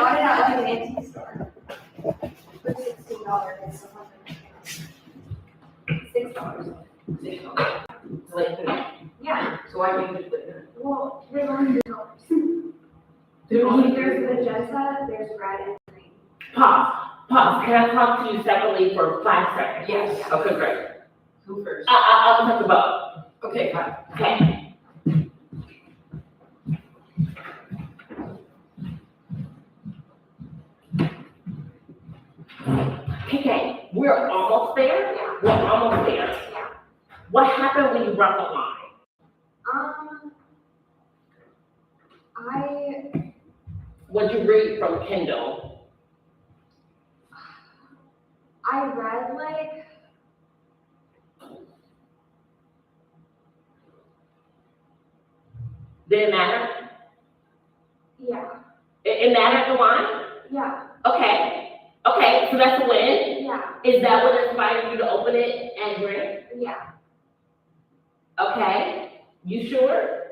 got it at like an antique store for $16. It's $6. Like, Yeah. so I can just put it. Well, there's only $2. There's magenta, there's red, and green. Pause. Can I talk to you separately for 5 seconds? Yes. Okay, great. Who first? I'll talk about. Okay, fine. Okay. Okay, we're almost there. Yeah. We're almost there. Yeah. What happened when you brought the line? What'd you read from Kindle? I read like, Did it matter? yeah, It mattered the line? yeah, Okay, so that's a win. yeah, Is that what inspired you to open it and drink? yeah, Okay, you sure?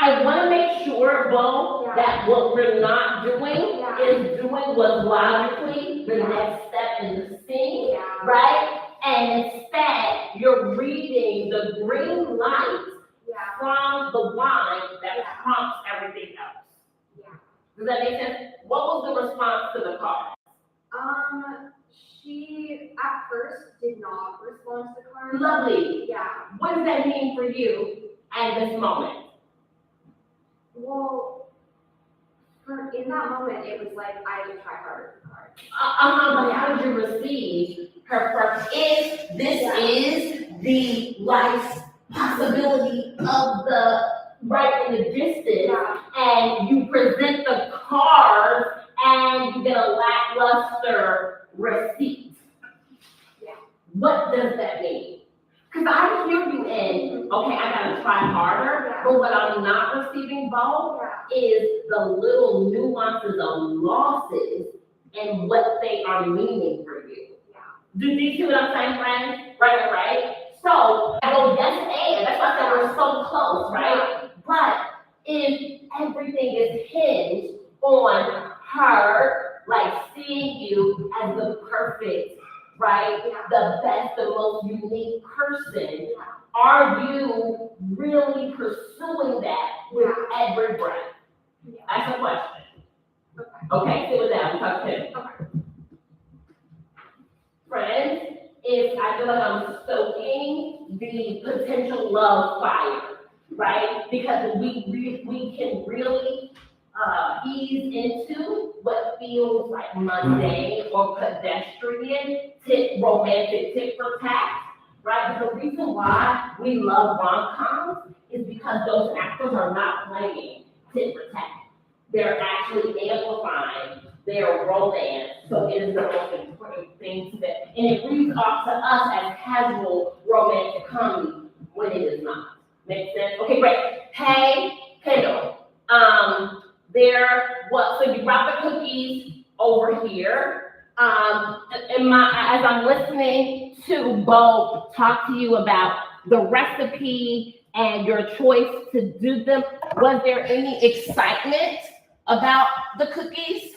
I want to make sure, Bo, Yeah. that what we're not doing Yeah. is doing what's logically the Yeah. next step in the scene, yeah, right? And instead, you're reading the green light yeah, from the wine that Yeah. prompts everything else. yeah. Does that make sense? What was the response to the card? She at first did not respond to the card. Lovely. Yeah. What does that mean for you at this moment? Well, in that moment, it was like I had to try harder for the card. But how did you receive her first? If this Yeah. is the life possibility of the right in the distance, Yeah. and you present the card and you get a lackluster receipt. Yeah. What does that mean? Because I hear you in, okay, I gotta try harder, Yeah. but what I'm not receiving, Bo, Yeah. is the little nuances of losses and what they are meaning for you. Yeah. Do you see what I'm saying, friends? Right. So I go yes and, that's why I said we're so close, right? But if everything is hinged on her, like seeing you as the perfect, right? Yeah. The best, the most unique person, Yeah. are you really pursuing that with every breath? Yeah. That's a question. Okay. Okay, sit with that, I'm talking. Okay. Friends, if I feel like I'm stoking the potential love fire, right? Because we can really ease into what feels like mundane or pedestrian, romantic tit for tat, right? But the reason why we love rom-coms is because those actors are not playing tit for tat. They're actually amplifying their romance, so it is the most important thing to them. And it reads off to us as casual romantic comedy when it is not. Make sense? Okay, great. Hey, Kendall. So you brought the cookies over here. As I'm listening to Bo talk to you about the recipe and your choice to do them, was there any excitement about the cookies?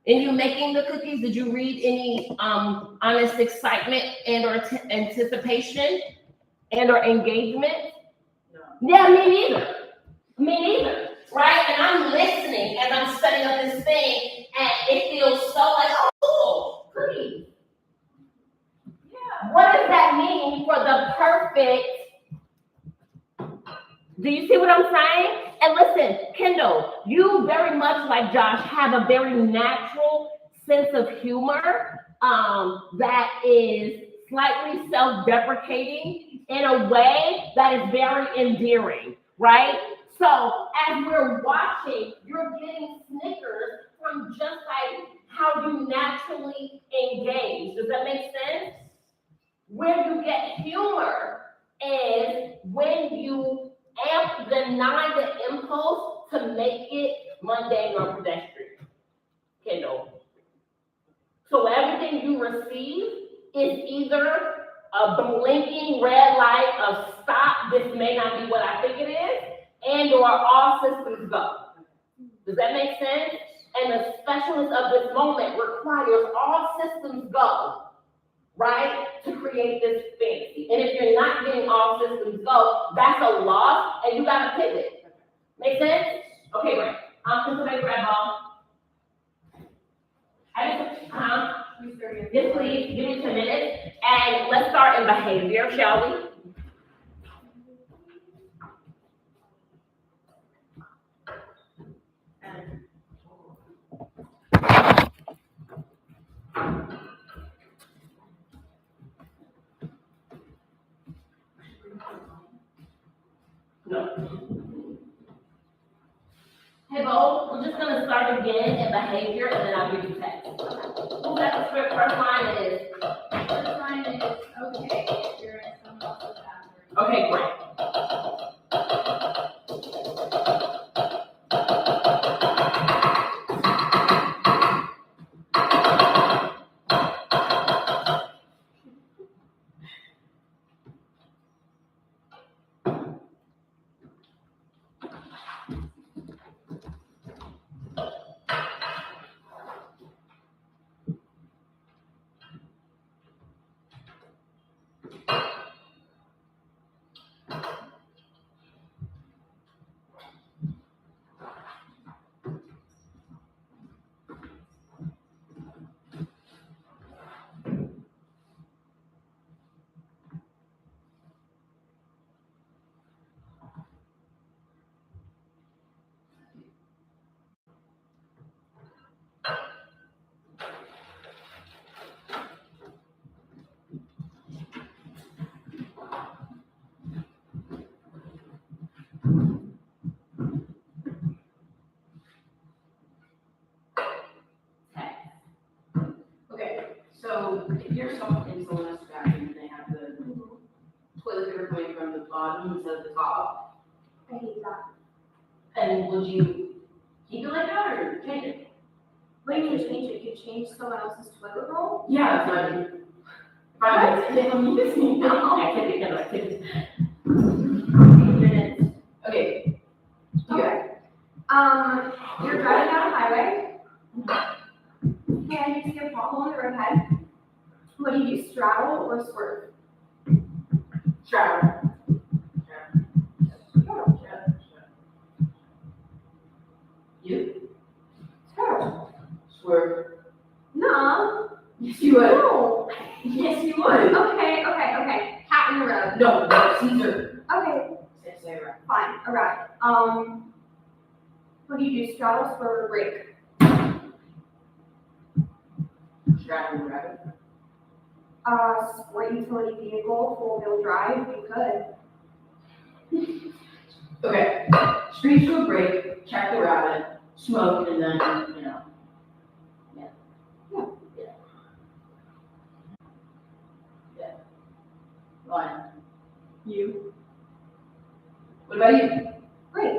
In you making the cookies, did you read any honest excitement and or anticipation and or engagement? No. Yeah, me neither, right? And I'm listening as I'm setting up this thing, and it feels so like, oh, cool, cookies. Yeah. What does that mean for the perfect? Do you see what I'm saying? And listen, Kendall, you very much like Josh have a very natural sense of humor that is slightly self-deprecating in a way that is very endearing, right? So as we're watching, you're getting snickers from just like how you naturally engage. Does that make sense? Where you get humor is when you deny the impulse to make it mundane or pedestrian. Kendall. So everything you receive is either a blinking red light of stop, this may not be what I think it is, and or all systems go. Does that make sense? And the specialness of this moment requires all systems go, right, to create this fantasy. And if you're not getting all systems go, that's a loss, and you gotta pivot. Make sense? Okay, great. Can somebody grab ball? Yes, please, give me 10 minutes, and let's start in behavior, shall we? No. Hey, Bo, we're just gonna start again in behavior, and then I'll give you text. Who's at the script? First line is? First line is, okay, if you're in someone else's bathroom. Okay, great. Okay, so if you're someone in someone else's bathroom and they have the toilet paper going from the bottom instead of the top, I hate that. and would you keep it like that or change it? What do you mean change it? You change someone else's toilet roll? Yeah, but if I'm missing now. Activity. Okay. Okay. You're driving down a highway. And you see a pothole in the road ahead. What do you do, straddle or swerve? Straddle. You? Straddle. Swerve. No. Yes, you would. No. Yes, you would. Okay. Hat in the road. No, Caesar. Okay, Say right. fine, alright. What do you do, straddle, swerve, or brake? Straddle rabbit. Sport utility vehicle, four-wheel drive, you could. Okay. Street to a break, check the rabbit, smoke, and then, you know. Yeah. Why? You. What about you? Great.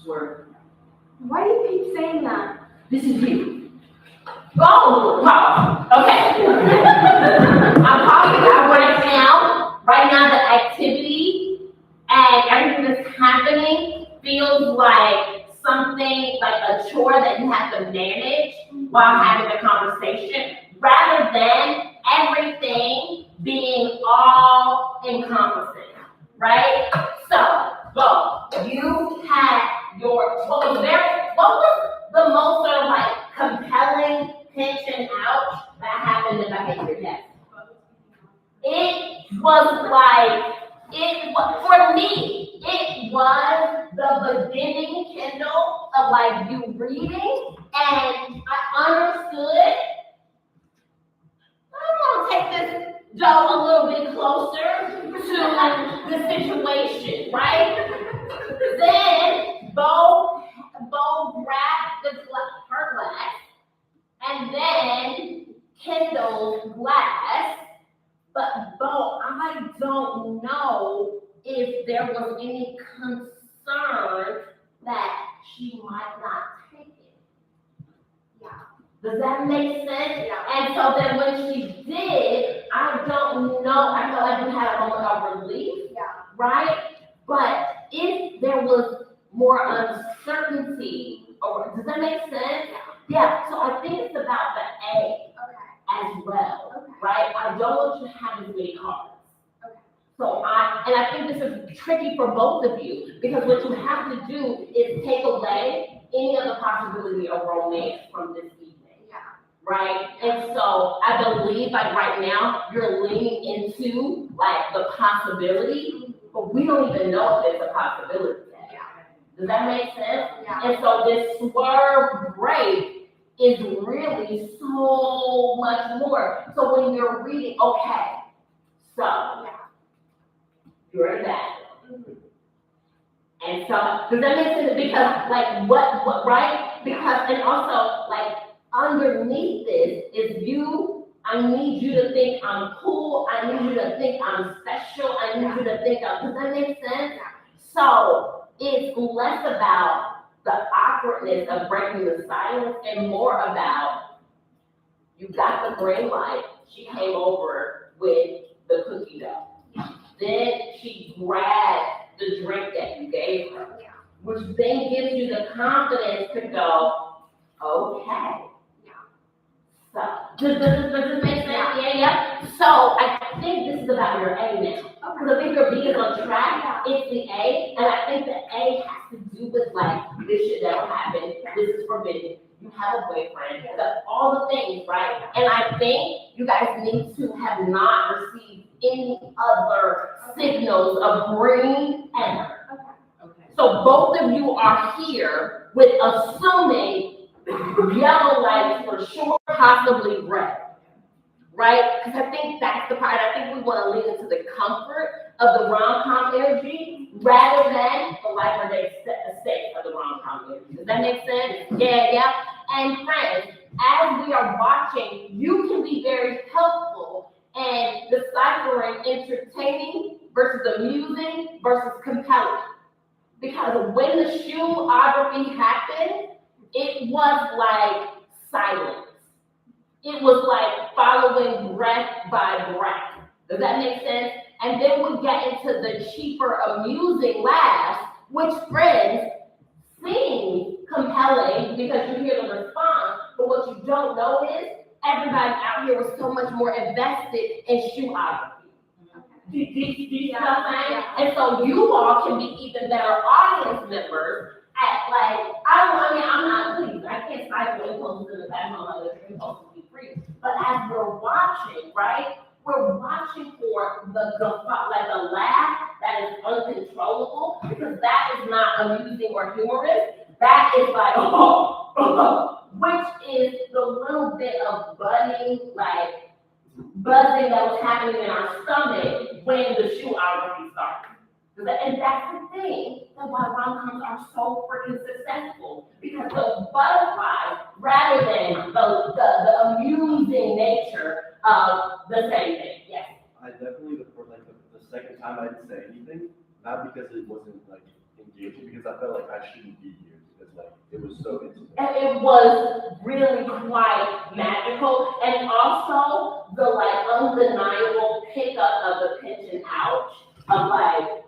Swerve. Why do you keep saying that? This is you. Oh, wow, okay. I'm talking about right now the activity and everything that's happening feels like something, like a chore that you have to manage while having a conversation, rather than everything being all encompassing, right? So, Bo, you had what was the most sort of like compelling pinching out that happened in behavior? Yes. For me, it was the beginning, Kendall, of like you reading, and I understood. I'm gonna take this Joe a little bit closer to the situation, right? Then Bo grabbed her glass, and then Kendall's glass. But Bo, I don't know if there was any concern that she might not take it. Yeah. Does that make sense? Yeah. And so then when she did, I don't know, I felt like we had a moment of relief, Yeah. right? But if there was more uncertainty make sense? Yeah, so I think it's about the A Okay, as well, okay. right? I don't want you to have as many cards. Okay. So I think this is tricky for both of you, because what you have to do is take away any of the possibility of romance from this evening, Yeah. right? And so I believe like right now, you're leaning into like the possibility, but we don't even know if it's a possibility yet. Yeah. Does that make sense? Yeah. And so this swerve break is really so much more. So when you're reading, okay, so Yeah. you're in that. And so, does that make sense? Because like what, right? Because, and also like underneath this is you, I need you to think I'm cool. I need you to think I'm special. I need you to think does that make sense? Yeah. So it's less about the awkwardness of breaking the silence and more about you got the green light. She came over with the cookie dough. Then she grabbed the drink that you gave her, Yeah. which then gives you the confidence to go, okay. Yeah. So, does this make sense? Yeah. So I think this is about your A now. Because I think your B is on track, it's the A, and I think the A has to do with like, this should never happen, this is forbidden, you have a boyfriend, all the things, right? And I think you guys need to have not received any other signals of green ever. Okay. So both of you are here with assuming yellow lights for sure, possibly red. Right? Because I think that's the part. I think we want to lean into the comfort of the rom-com energy rather than the life or death state of the rom-com energy. Does that make sense? Yeah. And friends, as we are watching, you can be very helpful in deciphering entertaining versus amusing versus compelling. Because when the shoeography happened, it was like silence. It was like following breath by breath. Does that make sense? And then we get into the cheaper, amusing laughs, which friends seem compelling because you hear the response, but what you don't know is everybody out here was so much more invested in shoeography. Do you know what I'm saying? And so you all can be even better audience members at like, I'm not, please, I can't stifle impulses in the background of this impulse to be free. But as we're watching, right, we're watching for the laugh that is uncontrollable, because that is not amusing or humorous. That is like, which is the little bit of buzzing that was happening in our stomach when the shoeography started. And that's the thing, that's why rom-coms are so freaking successful, because those butterflies, rather than the amusing nature of the same thing. Yes. I definitely, the second time I didn't say anything, not because it wasn't like engaging, because I felt like I shouldn't be here, because like it was so intimate. And it was really quite magical, and also the like undeniable pickup of the pinch and ouch of like.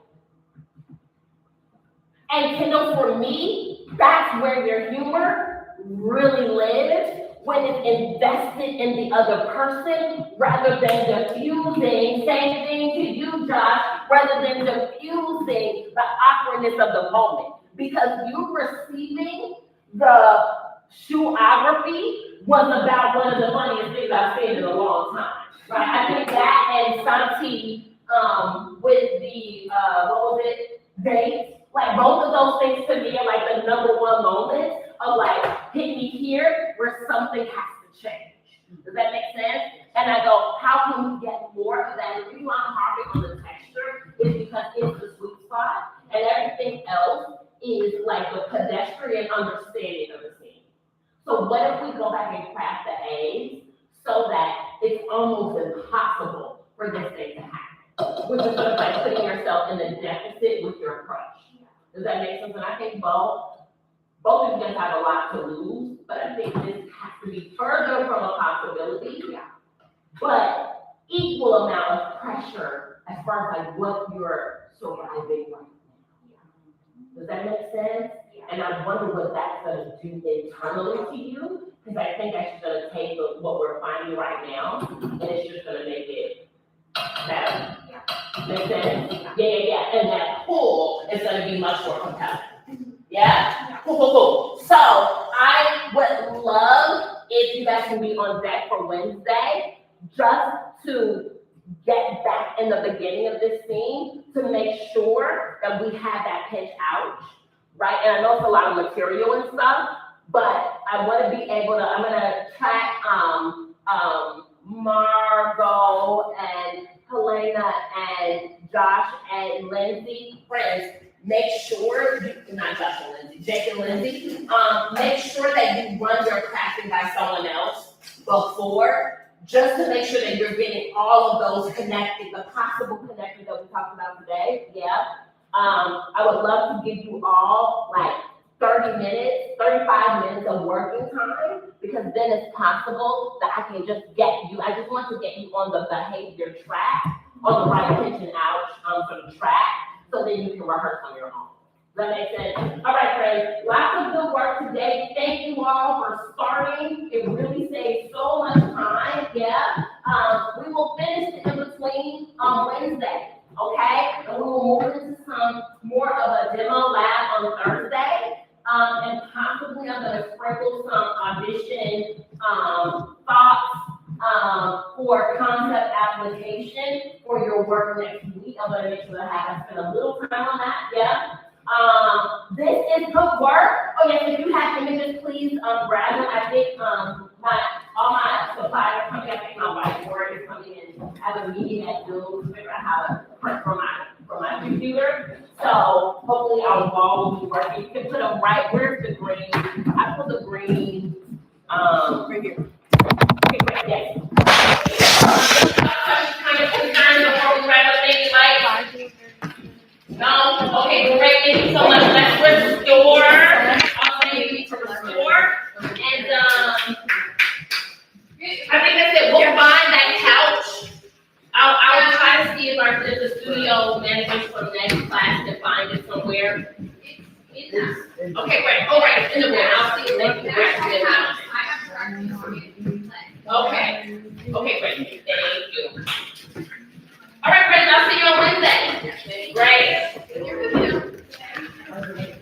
And Kendall, for me, that's where your humor really lives, when it's invested in the other person rather than diffusing, same thing to you, Josh, rather than diffusing the awkwardness of the moment. Because you receiving the shoeography was about one of the funniest things I've seen in a long time, right? I think that and Santi with the, what was it, dates. Like both of those things to me are like the number one moments of like, hit me here where something has to change. Does that make sense? And I go, how can we get more of that? The reason why I'm harping on the texture is because it's the sweet spot, and everything else is like the pedestrian understanding of the scene. So what if we go back and craft the A's so that it's almost impossible for this thing to happen? Which is sort of like putting yourself in the deficit with your crush. Does that make sense? And I think both of you guys have a lot to lose, but I think this has to be further from a possibility, but equal amount of pressure as far as like what you're surviving right now. Does that make sense? And I wonder what that's gonna do internally to you, because I think that's gonna take what we're finding right now, and it's just gonna make it better. Make sense? Yeah, and that pull is gonna be much more compelling. Yeah? Cool. So I would love if you guys can be on deck for Wednesday, just to get back in the beginning of this scene, to make sure that we have that pinch ouch, right? And I know it's a lot of material and stuff, but I wanna be able to, I'm gonna track, Margot and Helena and Josh and Lindsay, friends, make sure, not Josh and Lindsay, Jake and Lindsay, make sure that you run your crafting by someone else before, just to make sure that you're getting all of those connected, the possible connections that we talked about today, yeah. I would love to give you all like 30 minutes, 35 minutes of working time, because then it's possible that I can just get you, I just want to get you on the behavior track, on the right pinch and ouch, sort of track, so then you can rehearse on your own. Does that make sense? All right, friends, lots of good work today. Thank you all for starting. It really saves so much time, yeah. We will finish in between on Wednesday, okay? And we will move into some more of a demo lab on Thursday. And possibly I'm gonna sprinkle some audition, thoughts, for concept application for your work next week. I'm gonna make sure that I spend a little time on that, yeah? This is good work. Oh yes, if you have images, please, grab them. I think, all my supplies are coming. I think my whiteboard is coming in. I have a meeting at Zoom to figure out how to print from my computer. So hopefully our wall will be working. You can put them right, where's the green? I put the green, right here. Okay, great, yes. Kind of concerned before we wrap up, maybe like, no? Okay, great, thank you so much. Let's restore. I'll send you to restore. And, I think that's it. We'll find that couch. I'll try to see if the studio managers from next class can find it somewhere. Okay, great. All right, it's in the room. I'll see if they can grab it now. Okay. Okay, great. Thank you. All right, friends, I'll see you on Wednesday. Great.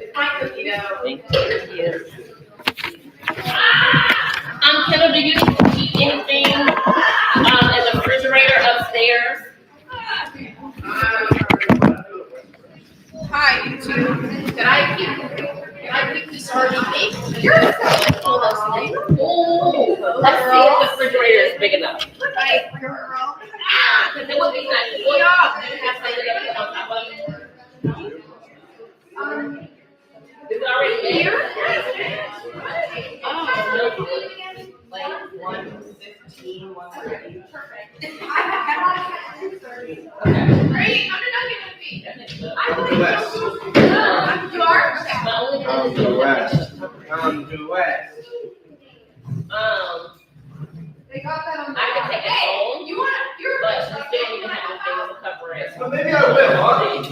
It's my cookie dough. Thank you. Kendall, do you need to keep anything, in the refrigerator upstairs? Hi, you two. Can I keep the sardine cake? You're full of snake. Ooh, let's see if the refrigerator is big enough. Right, girl. Because it would be nice. Well, y'all have something that on top of it. Is it already here? Oh, Like 1:15, 1:30. great. I'm not gonna be. West. You are? My only I'm thing the is- West. I'm the West. They got that on the. I can take it home, You're. but you still need to have the thing to cover it. So maybe I will, huh?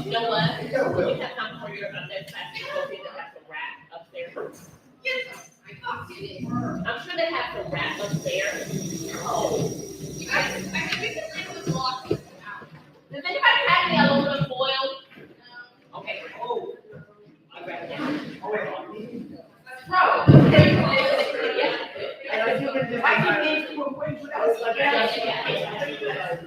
You know what? Maybe I When will. you have time for your upstairs class, you go see them have some wrap upstairs. Yes, I thought you did. I'm sure they have some wrap upstairs. Oh. You guys, I think we can leave this locked. Does anybody have any aluminum foil? Okay. Oh. I'll grab that. That's right. Yeah. I think it's just- I can get you a quick- I was like, Yeah, yeah, yeah.